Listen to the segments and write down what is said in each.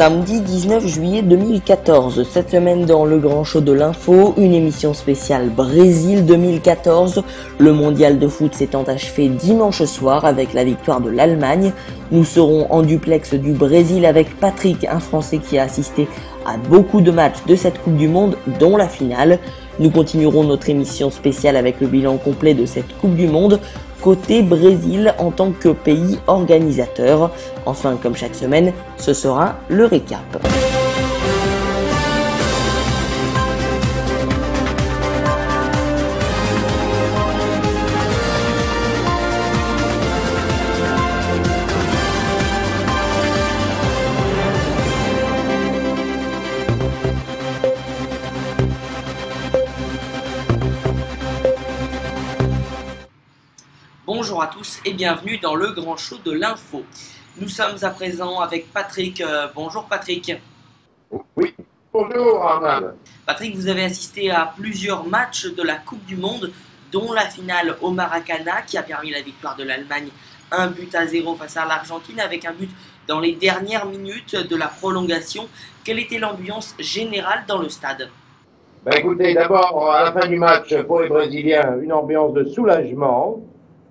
Samedi 19 juillet 2014, cette semaine dans le grand show de l'info, une émission spéciale Brésil 2014. Le mondial de foot s'étant achevé dimanche soir avec la victoire de l'Allemagne. Nous serons en duplex du Brésil avec Patrick, un Français qui a assisté à beaucoup de matchs de cette Coupe du Monde, dont la finale. Nous continuerons notre émission spéciale avec le bilan complet de cette Coupe du Monde, côté Brésil en tant que pays organisateur. Enfin, comme chaque semaine, ce sera le récap. Bonjour à tous et bienvenue dans le grand show de l'info. Nous sommes à présent avec Patrick. Bonjour Patrick. Oui, bonjour Armand. Patrick, vous avez assisté à plusieurs matchs de la Coupe du Monde, dont la finale au Maracana qui a permis la victoire de l'Allemagne 1-0 face à l'Argentine avec un but dans les dernières minutes de la prolongation. Quelle était l'ambiance générale dans le stade? Écoutez, d'abord, à la fin du match, pour les Brésiliens, une ambiance de soulagement,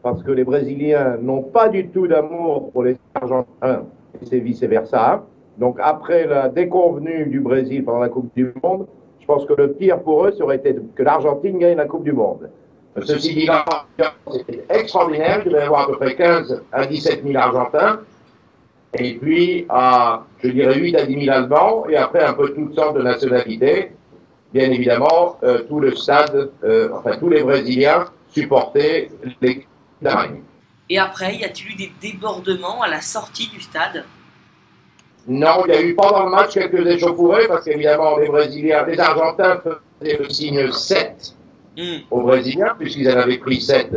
parce que les Brésiliens n'ont pas du tout d'amour pour les Argentins, et c'est vice-versa. Donc, après la déconvenue du Brésil pendant la Coupe du Monde, je pense que le pire pour eux, ça aurait été que l'Argentine gagne la Coupe du Monde. Ceci dit, c'était extraordinaire. Il devait y avoir à peu près 15 à 17 000 Argentins, et puis, je dirais 8 à 10 000 Allemands, et après un peu toutes sortes de nationalités. Bien évidemment, tout le stade, tous les Brésiliens supportaient l'équipe d'Allemagne. Et après, y a-t-il eu des débordements à la sortie du stade? Non, il y a eu pendant le match quelques échauffourées, parce qu'évidemment, les Brésiliens, les Argentins faisaient le signe 7 aux Brésiliens, puisqu'ils en avaient pris 7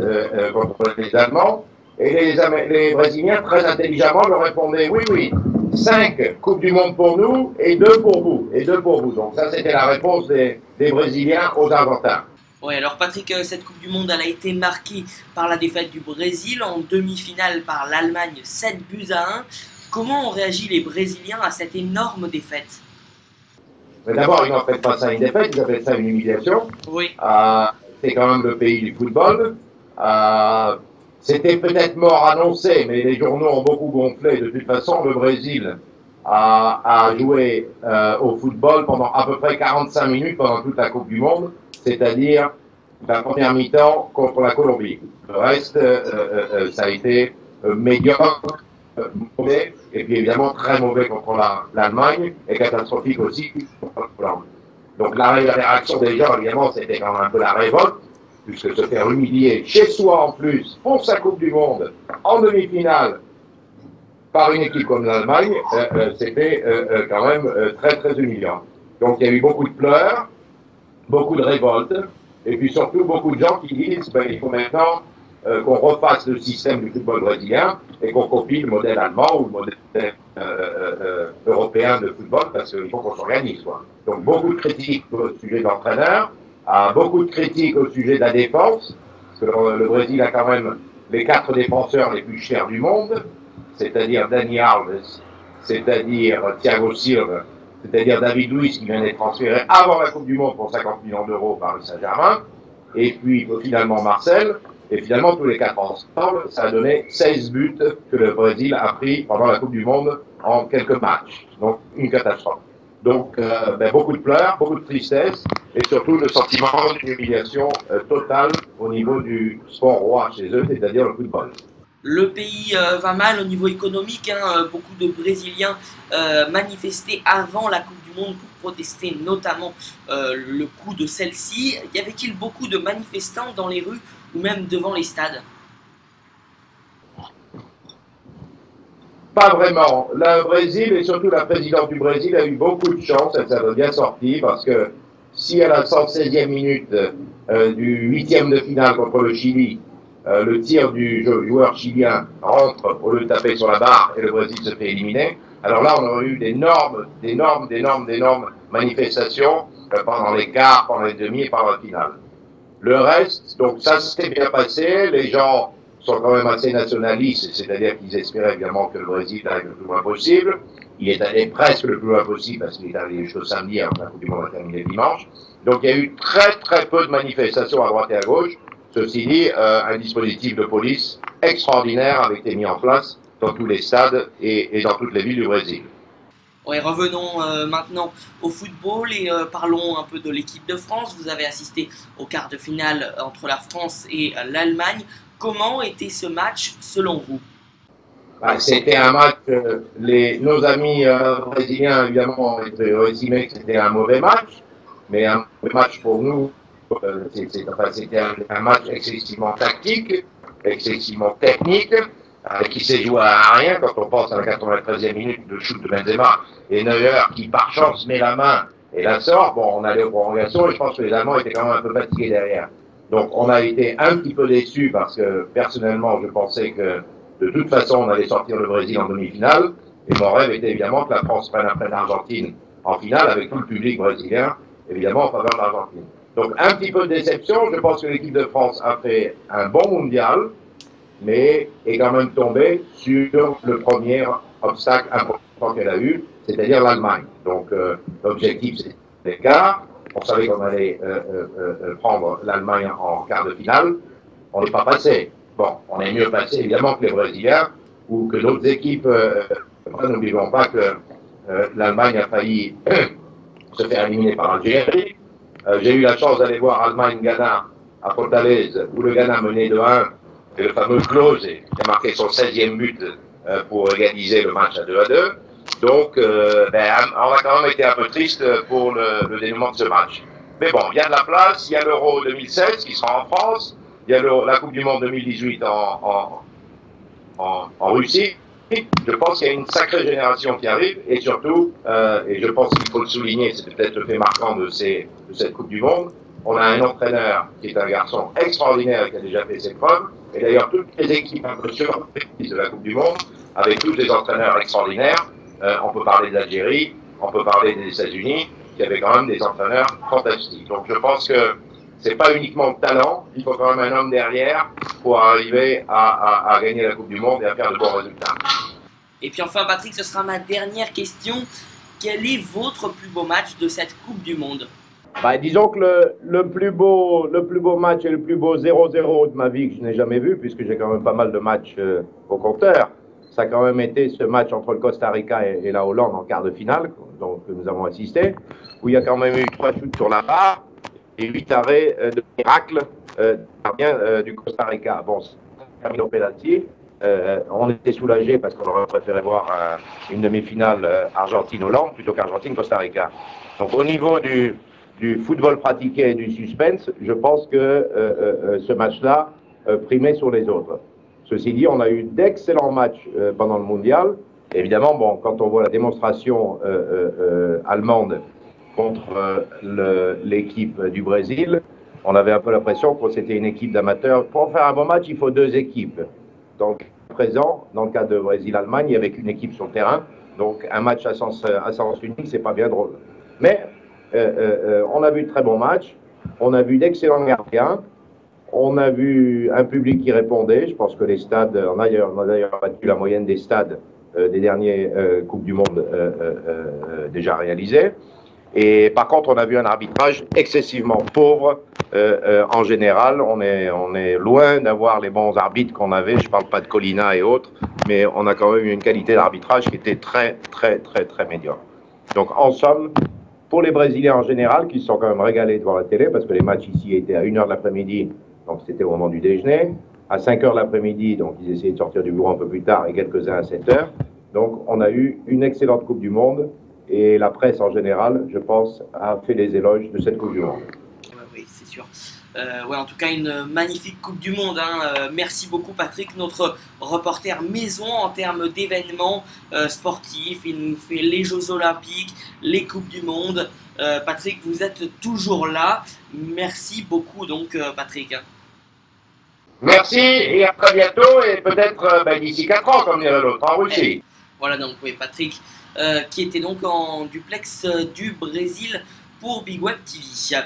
contre les Allemands. Et les Brésiliens, très intelligemment, leur répondaient oui, 5 Coupes du Monde pour nous et 2 pour vous. Donc ça, c'était la réponse des Brésiliens aux Argentins. Oui, alors Patrick, cette Coupe du Monde, elle a été marquée par la défaite du Brésil en demi-finale par l'Allemagne 7-1. Comment ont réagi les Brésiliens à cette énorme défaite? D'abord, ils n'appellent pas ça une défaite, ils appellent ça une humiliation. Oui. C'est quand même le pays du football. C'était peut-être mort annoncé, mais les journaux ont beaucoup gonflé. De toute façon, le Brésil a joué au football pendant à peu près 45 minutes pendant toute la Coupe du Monde, c'est-à-dire la première mi-temps contre la Colombie. Le reste, ça a été médiocre, mauvais, et puis évidemment très mauvais contre l'Allemagne, et catastrophique aussi contre la Hollande. Donc la réaction des gens, évidemment, c'était quand même un peu la révolte, puisque se faire humilier chez soi en plus, pour sa Coupe du Monde, en demi-finale, par une équipe comme l'Allemagne, c'était quand même très très humiliant. Donc il y a eu beaucoup de pleurs, beaucoup de révoltes, et puis surtout beaucoup de gens qui disent il faut maintenant qu'on refasse le système du football brésilien et qu'on copie le modèle allemand ou le modèle européen de football, parce qu'il faut qu'on s'organise. Donc beaucoup de critiques au sujet de l'entraîneur, beaucoup de critiques au sujet de la défense, parce que le Brésil a quand même les 4 défenseurs les plus chers du monde, c'est-à-dire Dani Alves, c'est-à-dire Thiago Silva, c'est-à-dire David Luiz qui vient d'être transféré avant la Coupe du Monde pour 50 millions d'euros par le Saint-Germain, et puis finalement Marcel, et finalement tous les 4 ensemble, ça a donné 16 buts que le Brésil a pris pendant la Coupe du Monde en quelques matchs. Donc une catastrophe. Donc beaucoup de pleurs, beaucoup de tristesse, et surtout le sentiment d'une humiliation totale au niveau du sport roi chez eux, c'est-à-dire le football. Le pays va mal au niveau économique. Beaucoup de Brésiliens manifestaient avant la Coupe du Monde pour protester notamment le coût de celle-ci. Y avait-il beaucoup de manifestants dans les rues ou même devant les stades? Pas vraiment. Le Brésil, et surtout la présidente du Brésil, a eu beaucoup de chance, elle s'en est bien sortie, parce que si à la 116e minute du 8e de finale contre le Chili, le tir du joueur chilien rentre pour le taper sur la barre et le Brésil se fait éliminer, alors là on aurait eu d'énormes manifestations pendant les quarts, pendant les demi et pendant la finale. Le reste, donc ça s'était bien passé, les gens sont quand même assez nationalistes, c'est-à-dire qu'ils espéraient évidemment que le Brésil arrive le plus loin possible. Il est allé presque le plus loin possible parce qu'il est arrivé jusqu'au samedi, alors que la Coupe du Monde a terminé dimanche. Donc il y a eu très peu de manifestations à droite et à gauche. Ceci dit, un dispositif de police extraordinaire avait été mis en place dans tous les stades et dans toutes les villes du Brésil. Ouais, revenons maintenant au football et parlons un peu de l'équipe de France. Vous avez assisté au quart de finale entre la France et l'Allemagne. Comment était ce match selon vous? C'était un match, nos amis brésiliens évidemment ont estimé que c'était un mauvais match, mais un mauvais match pour nous, c'était un match excessivement tactique, excessivement technique, qui s'est joué à rien quand on pense à la 93e minute de shoot de Benzema et Neuer qui par chance met la main et la sort. Bon, on allait aux prolongations et je pense que les Allemands étaient quand même un peu fatigués derrière. Donc on a été un petit peu déçus parce que personnellement je pensais que de toute façon on allait sortir le Brésil en demi-finale et mon rêve était évidemment que la France prenne après l'Argentine en finale avec tout le public brésilien évidemment en faveur de l'Argentine. Donc un petit peu de déception, je pense que l'équipe de France a fait un bon mondial mais est quand même tombée sur le premier obstacle important qu'elle a eu, c'est-à-dire l'Allemagne. Donc l'objectif c'était l'écart. On savait qu'on allait prendre l'Allemagne en quart de finale. On n'est pas passé. Bon, on est mieux passé évidemment que les Brésiliens ou que d'autres équipes. N'oublions pas que l'Allemagne a failli se faire éliminer par l'Algérie. J'ai eu la chance d'aller voir Allemagne-Ghana à Fortaleza, où le Ghana menait de 1, et le fameux Klose a marqué son 16e but pour égaliser le match à 2-2. Donc, on a quand même été un peu triste pour le dénouement de ce match. Mais bon, il y a de la place, il y a l'Euro 2016 qui sera en France, il y a la Coupe du Monde 2018 en Russie. Je pense qu'il y a une sacrée génération qui arrive et surtout, et je pense qu'il faut le souligner, c'est peut-être le fait marquant de cette Coupe du Monde, on a un entraîneur qui est un garçon extraordinaire qui a déjà fait ses preuves. Et d'ailleurs, toutes les équipes un peu surprises de la Coupe du Monde, avec tous des entraîneurs extraordinaires, on peut parler de l'Algérie, on peut parler des États-Unis, qui avaient quand même des entraîneurs fantastiques. Donc je pense que c'est pas uniquement le talent, il faut quand même un homme derrière pour arriver à gagner la Coupe du Monde et à faire de bons résultats. Et puis enfin, Patrick, ce sera ma dernière question. Quel est votre plus beau match de cette Coupe du Monde? Disons que le plus beau match et le plus beau 0-0 de ma vie que je n'ai jamais vu, puisque j'ai quand même pas mal de matchs au compteur, ça a quand même été ce match entre le Costa Rica et la Hollande en quart de finale, donc que nous avons assisté, où il y a quand même eu 3 shoots sur la barre et 8 arrêts de miracle du Costa Rica. Bon, c'est terminé au penalty. On était soulagés parce qu'on aurait préféré voir une demi-finale Argentine-Hollande plutôt qu'Argentine-Costa Rica. Donc au niveau du football pratiqué et du suspense, je pense que ce match-là primait sur les autres. Ceci dit, on a eu d'excellents matchs pendant le mondial. Évidemment, bon, quand on voit la démonstration allemande contre l'équipe du Brésil, on avait un peu l'impression que c'était une équipe d'amateurs. Pour faire un bon match, il faut 2 équipes. Donc, à présent, dans le cas de Brésil-Allemagne, il n'y avait qu'une équipe sur le terrain. Donc, un match à sens unique, c'est pas bien drôle. Mais on a vu de très bons matchs, on a vu d'excellents gardiens, on a vu un public qui répondait. Je pense que les stades, on a d'ailleurs battu la moyenne des stades des dernières Coupes du Monde déjà réalisées. Et par contre, on a vu un arbitrage excessivement pauvre. En général, on est loin d'avoir les bons arbitres qu'on avait. Je ne parle pas de Colina et autres, mais on a quand même eu une qualité d'arbitrage qui était très médiocre. Donc, en somme, pour les Brésiliens en général, qui se sont quand même régalés devant la télé, parce que les matchs ici étaient à 1h de l'après-midi, donc c'était au moment du déjeuner, à 5h de l'après-midi, donc ils essayaient de sortir du bureau un peu plus tard, et quelques-uns à 7h. Donc, on a eu une excellente Coupe du Monde. Et la presse en général, je pense, a fait les éloges de cette Coupe du Monde. Oui, c'est sûr. En tout cas, une magnifique Coupe du Monde. Merci beaucoup, Patrick, notre reporter maison en termes d'événements sportifs. Il nous fait les Jeux Olympiques, les Coupes du Monde. Patrick, vous êtes toujours là. Merci beaucoup, donc, Patrick. Merci et à très bientôt. Et peut-être d'ici 4 ans, comme dirait l'autre, en Russie. Voilà, donc, oui, Patrick. Qui était donc en duplex du Brésil pour Big Web TV.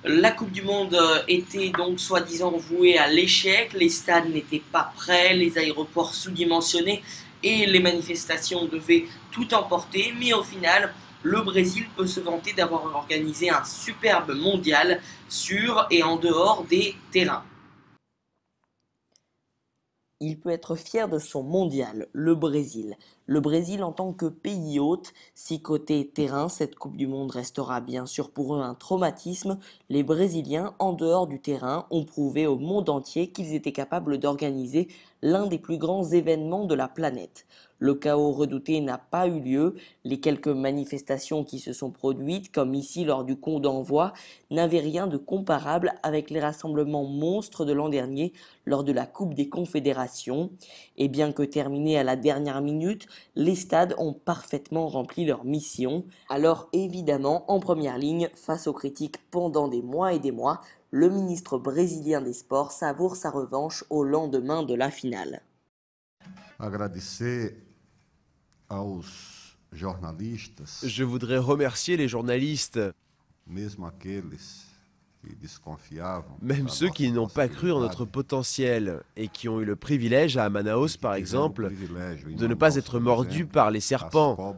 La Coupe du Monde était donc soi-disant vouée à l'échec, les stades n'étaient pas prêts, les aéroports sous-dimensionnés et les manifestations devaient tout emporter, mais au final, le Brésil peut se vanter d'avoir organisé un superbe mondial sur et en dehors des terrains. Il peut être fier de son mondial, le Brésil. Le Brésil en tant que pays hôte, si côté terrain, cette Coupe du Monde restera bien sûr pour eux un traumatisme, les Brésiliens, en dehors du terrain, ont prouvé au monde entier qu'ils étaient capables d'organiser l'un des plus grands événements de la planète. Le chaos redouté n'a pas eu lieu, les quelques manifestations qui se sont produites, comme ici lors du coup d'envoi, n'avaient rien de comparable avec les rassemblements monstres de l'an dernier lors de la Coupe des Confédérations. Et bien que terminés à la dernière minute, les stades ont parfaitement rempli leur mission. Alors évidemment, en première ligne, face aux critiques pendant des mois et des mois, le ministre brésilien des Sports savoure sa revanche au lendemain de la finale. Je voudrais remercier les journalistes, même ceux qui n'ont pas cru en notre potentiel et qui ont eu le privilège à Manaus, par exemple, de ne pas être mordus par les serpents.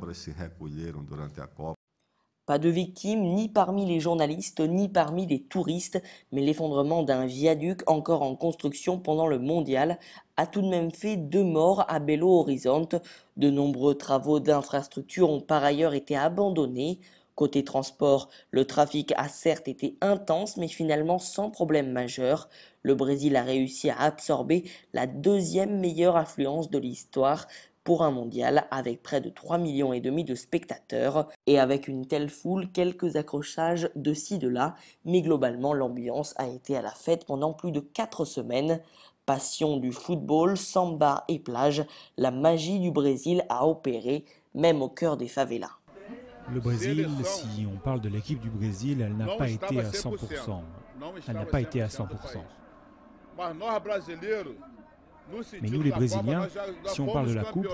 Pas de victimes ni parmi les journalistes ni parmi les touristes, mais l'effondrement d'un viaduc encore en construction pendant le mondial a tout de même fait 2 morts à Belo Horizonte. De nombreux travaux d'infrastructure ont par ailleurs été abandonnés. Côté transport, le trafic a certes été intense mais finalement sans problème majeur. Le Brésil a réussi à absorber la deuxième meilleure affluence de l'histoire pour un mondial avec près de 3,5 millions de spectateurs et avec une telle foule, quelques accrochages de ci de là, mais globalement l'ambiance a été à la fête pendant plus de 4 semaines. Passion du football, samba et plage, la magie du Brésil a opéré, même au cœur des favelas. Le Brésil, si on parle de l'équipe du Brésil, elle n'a pas été à 100%. Elle n'a pas été à 100%. Mais nous les Brésiliens, si on parle de la Coupe,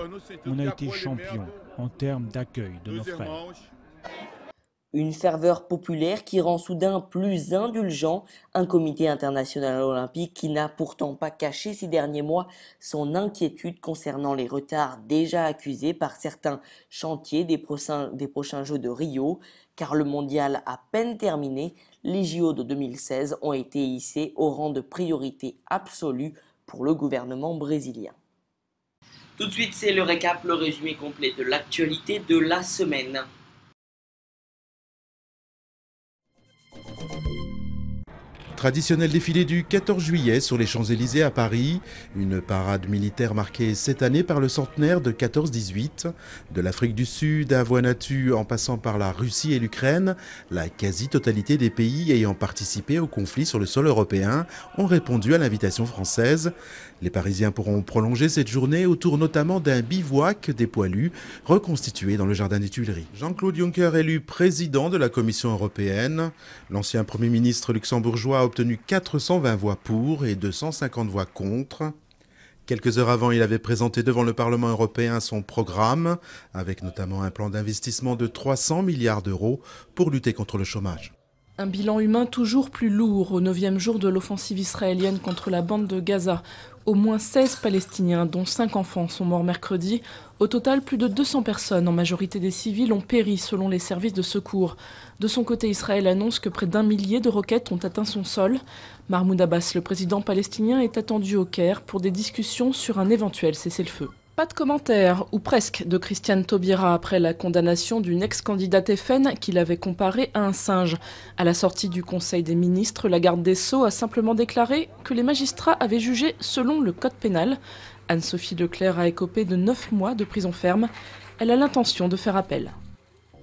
on a été champions en termes d'accueil de nos frères. Une ferveur populaire qui rend soudain plus indulgent un comité international olympique qui n'a pourtant pas caché ces derniers mois son inquiétude concernant les retards déjà accusés par certains chantiers des prochains Jeux de Rio, car le mondial à peine terminé, les JO de 2016 ont été hissés au rang de priorité absolue pour le gouvernement brésilien. Tout de suite, c'est le récap, le résumé complet de l'actualité de la semaine. Traditionnel défilé du 14 juillet sur les Champs-Élysées à Paris, une parade militaire marquée cette année par le centenaire de 14-18. De l'Afrique du Sud à Vanuatu en passant par la Russie et l'Ukraine, la quasi-totalité des pays ayant participé au conflit sur le sol européen ont répondu à l'invitation française. Les Parisiens pourront prolonger cette journée autour notamment d'un bivouac des poilus reconstitué dans le jardin des Tuileries. Jean-Claude Juncker élu président de la Commission européenne. L'ancien Premier ministre luxembourgeois a obtenu 420 voix pour et 250 voix contre. Quelques heures avant, il avait présenté devant le Parlement européen son programme, avec notamment un plan d'investissement de 300 milliards d'euros pour lutter contre le chômage. Un bilan humain toujours plus lourd au 9e jour de l'offensive israélienne contre la bande de Gaza. Au moins 16 Palestiniens, dont 5 enfants, sont morts mercredi. Au total, plus de 200 personnes, en majorité des civils, ont péri selon les services de secours. De son côté, Israël annonce que près d'1 millier de roquettes ont atteint son sol. Mahmoud Abbas, le président palestinien, est attendu au Caire pour des discussions sur un éventuel cessez-le-feu. Pas de commentaire, ou presque, de Christiane Taubira après la condamnation d'une ex-candidate FN qu'il avait comparée à un singe. À la sortie du Conseil des ministres, la garde des Sceaux a simplement déclaré que les magistrats avaient jugé selon le code pénal. Anne-Sophie Leclerc a écopé de 9 mois de prison ferme. Elle a l'intention de faire appel.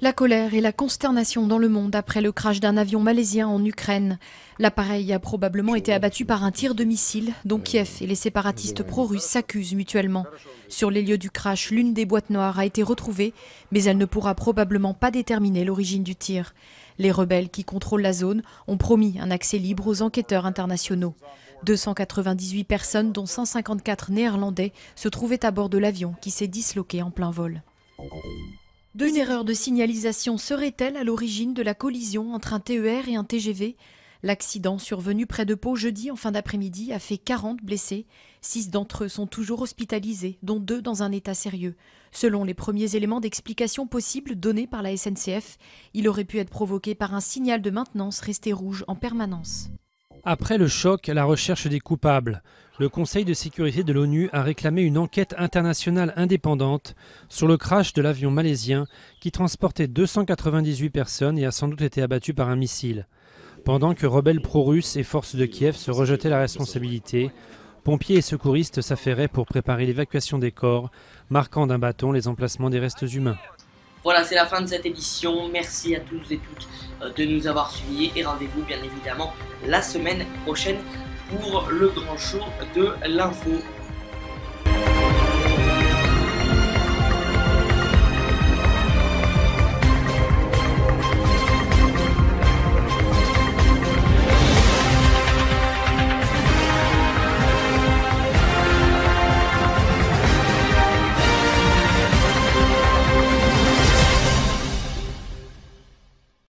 La colère et la consternation dans le monde après le crash d'un avion malaisien en Ukraine. L'appareil a probablement été abattu par un tir de missile dont Kiev et les séparatistes pro-russes s'accusent mutuellement. Sur les lieux du crash, l'une des boîtes noires a été retrouvée, mais elle ne pourra probablement pas déterminer l'origine du tir. Les rebelles qui contrôlent la zone ont promis un accès libre aux enquêteurs internationaux. 298 personnes, dont 154 Néerlandais, se trouvaient à bord de l'avion qui s'est disloqué en plein vol. Une erreur de signalisation serait-elle à l'origine de la collision entre un TER et un TGV ? L'accident survenu près de Pau jeudi en fin d'après-midi a fait 40 blessés. 6 d'entre eux sont toujours hospitalisés, dont 2 dans un état sérieux. Selon les premiers éléments d'explication possibles donnés par la SNCF, il aurait pu être provoqué par un signal de maintenance resté rouge en permanence. Après le choc, la recherche des coupables. Le Conseil de sécurité de l'ONU a réclamé une enquête internationale indépendante sur le crash de l'avion malaisien qui transportait 298 personnes et a sans doute été abattu par un missile. Pendant que rebelles pro-russes et forces de Kiev se rejetaient la responsabilité, pompiers et secouristes s'affairaient pour préparer l'évacuation des corps, marquant d'un bâton les emplacements des restes humains. Voilà, c'est la fin de cette édition. Merci à tous et toutes de nous avoir suivis et rendez-vous bien évidemment la semaine prochaine pour le grand show de l'info.